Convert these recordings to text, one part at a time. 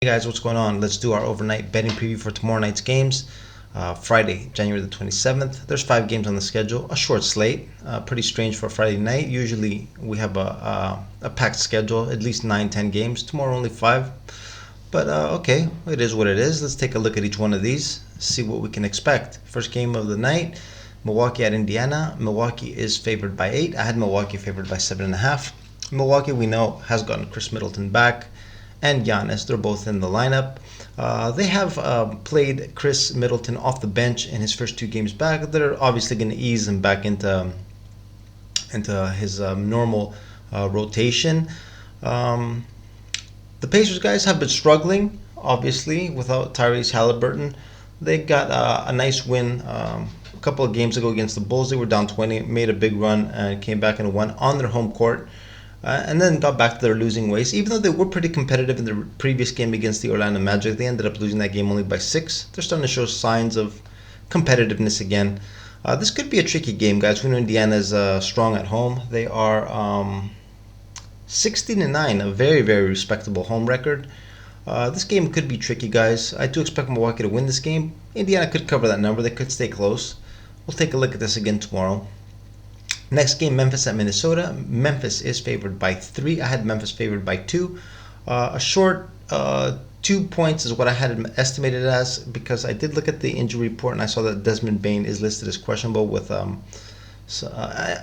Hey guys, what's going on? Let's do our overnight betting preview for tomorrow night's games. Friday, January the 27th. There's 5 games on the schedule, a short slate. Pretty strange for a Friday night. Usually we have a packed schedule, at least 9, 10 games. Tomorrow only 5. But okay, it is what it is. Let's take a look at each one of these, see what we can expect. First game of the night, Milwaukee at Indiana. Milwaukee is favored by 8. I had Milwaukee favored by 7.5. Milwaukee, we know, has gotten Chris Middleton back and Giannis. They're both in the lineup. They have played Chris Middleton off the bench in his first 2 games back. They're obviously going to ease him back into his normal rotation. The Pacers guys have been struggling, obviously, without Tyrese Halliburton. They got a nice win a couple of games ago against the Bulls. They were down 20, made a big run, and came back and won on their home court. And then got back to their losing ways. Even though they were pretty competitive in the previous game against the Orlando Magic, they ended up losing that game only by 6. They're starting to show signs of competitiveness again. This could be a tricky game, guys. We know Indiana is strong at home. They are 16-9, a very, very respectable home record. This game could be tricky, guys. I do expect Milwaukee to win this game. Indiana could cover that number. They could stay close. We'll take a look at this again tomorrow. Next game, Memphis at Minnesota. Memphis is favored by 3. I had Memphis favored by 2. A short 2 points is what I had it estimated as, because I did look at the injury report and I saw that Desmond Bane is listed as questionable with a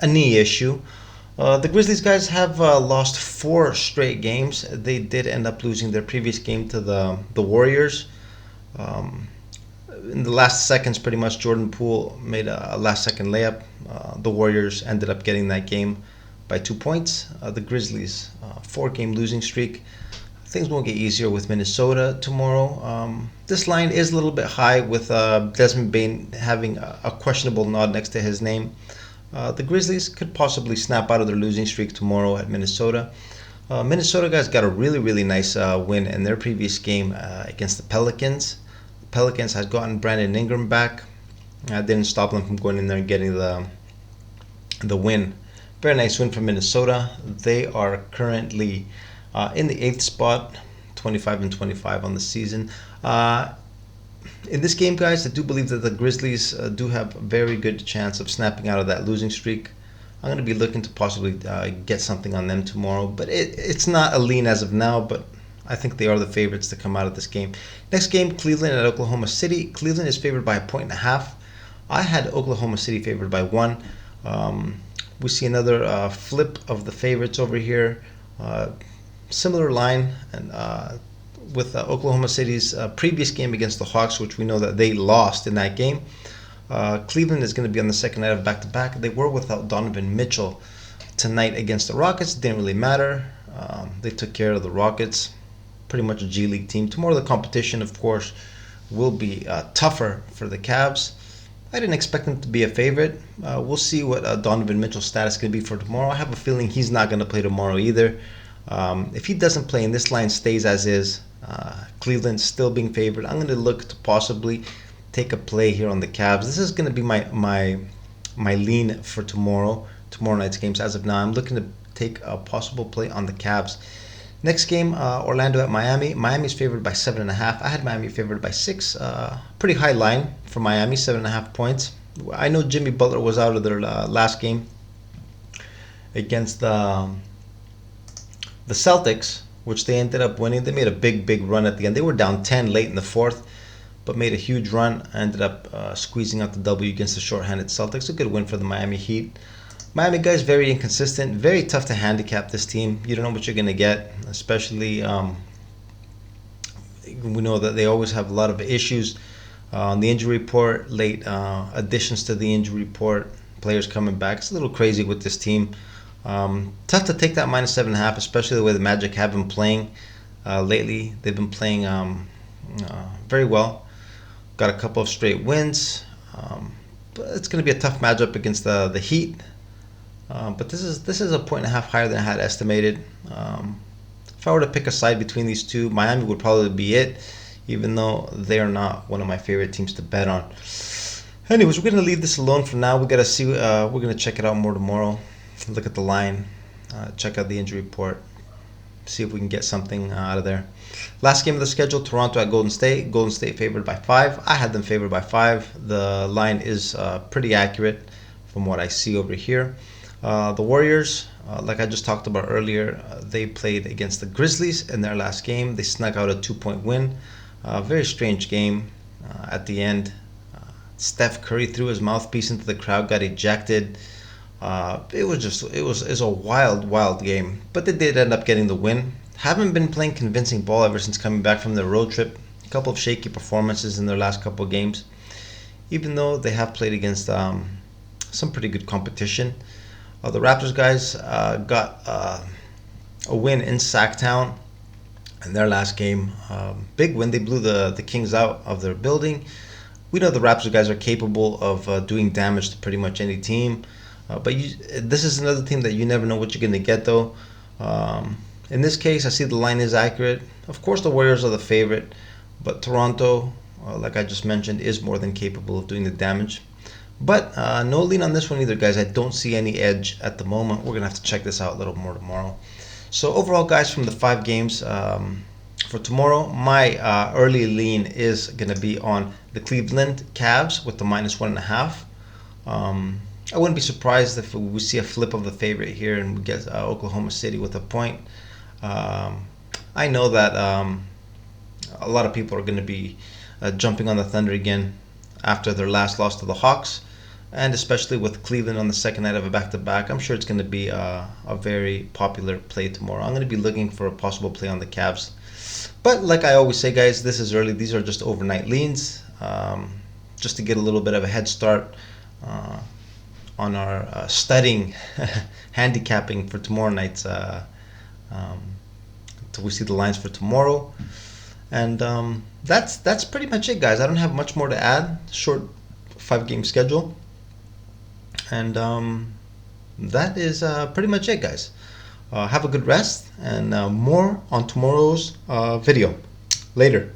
knee issue. The Grizzlies guys have lost 4 straight games. They did end up losing their previous game to the Warriors. In the last seconds, pretty much, Jordan Poole made a last-second layup. The Warriors ended up getting that game by 2 points. The Grizzlies, 4-game losing streak. Things won't get easier with Minnesota tomorrow. This line is a little bit high with Desmond Bane having a questionable nod next to his name. The Grizzlies could possibly snap out of their losing streak tomorrow at Minnesota. Minnesota guys got a really, really nice win in their previous game against the Pelicans. Pelicans has gotten Brandon Ingram back. Didn't stop them from going in there and getting the win. Very nice win from Minnesota. They are currently in the 8th spot, 25-25 on the season. In this game, guys, I do believe that the Grizzlies do have a very good chance of snapping out of that losing streak. I'm going to be looking to possibly get something on them tomorrow, but it's not a lean as of now, but I think they are the favorites to come out of this game. Next game, Cleveland at Oklahoma City. Cleveland is favored by 1.5. I had Oklahoma City favored by 1. We see another flip of the favorites over here. Similar line and with Oklahoma City's previous game against the Hawks, which we know that they lost in that game. Cleveland is going to be on the second night of back-to-back. They were without Donovan Mitchell tonight against the Rockets. It didn't really matter. They took care of the Rockets. Pretty much a G League team. Tomorrow the competition, of course, will be tougher for the Cavs. I didn't expect them to be a favorite. We'll see what Donovan Mitchell's status could be for tomorrow. I have a feeling he's not going to play tomorrow either. If he doesn't play and this line stays as is, Cleveland still being favored, I'm going to look to possibly take a play here on the Cavs. This is going to be my lean for tomorrow night's games. As of now, I'm looking to take a possible play on the Cavs. Next game, Orlando at Miami. Miami's favored by 7.5. I had Miami favored by 6. Pretty high line for Miami, 7.5 points. I know Jimmy Butler was out of their last game against the Celtics, which they ended up winning. They made a big run at the end. They were down 10 late in the 4th, but made a huge run. Ended up squeezing out the W against the shorthanded Celtics. A good win for the Miami Heat. Miami guys, very inconsistent, very tough to handicap this team. You don't know what you're going to get, especially we know that they always have a lot of issues on the injury report, late additions to the injury report, players coming back. It's a little crazy with this team. Tough to take that -7.5, especially the way the Magic have been playing lately. They've been playing very well. Got a couple of straight wins. But it's going to be a tough matchup against the Heat. But this is a 1.5 higher than I had estimated. If I were to pick a side between these two, Miami would probably be it, even though they are not one of my favorite teams to bet on. Anyways, we're going to leave this alone for now. We got to see. We're going to check it out more tomorrow. Look at the line. Check out the injury report. see if we can get something out of there. Last game of the schedule, Toronto at Golden State. Golden State favored by 5. I had them favored by 5. The line is pretty accurate from what I see over here. The Warriors, like I just talked about earlier, they played against the Grizzlies in their last game. They snuck out a 2-point win. Very strange game at the end. Steph Curry threw his mouthpiece into the crowd, got ejected. It was a wild game, but they did end up getting the win. Haven't been playing convincing ball ever since coming back from their road trip. A couple of shaky performances in their last couple of games, even though they have played against some pretty good competition. The Raptors guys got a win in Sacktown in their last game. Big win. They blew the Kings out of their building. We know the Raptors guys are capable of doing damage to pretty much any team. But this is another team that you never know what you're going to get, though. In this case, I see the line is accurate. Of course, the Warriors are the favorite, but Toronto, like I just mentioned, is more than capable of doing the damage. But no lean on this one either, guys. I don't see any edge at the moment. We're going to have to check this out a little more tomorrow. So overall, guys, from the 5 games for tomorrow, my early lean is going to be on the Cleveland Cavs with the -1.5. I wouldn't be surprised if we see a flip of the favorite here and we get Oklahoma City with a point. I know that a lot of people are going to be jumping on the Thunder again after their last loss to the Hawks, and especially with Cleveland on the second night of a back-to-back. I'm sure it's going to be a very popular play tomorrow. I'm going to be looking for a possible play on the Cavs. But like I always say, guys, this is early. These are just overnight leans, just to get a little bit of a head start on our studying, handicapping for tomorrow night's, till we see the lines for tomorrow. And that's pretty much it, guys. I don't have much more to add. Short 5-game schedule. And that is pretty much it, guys. Have a good rest, and more on tomorrow's video. Later.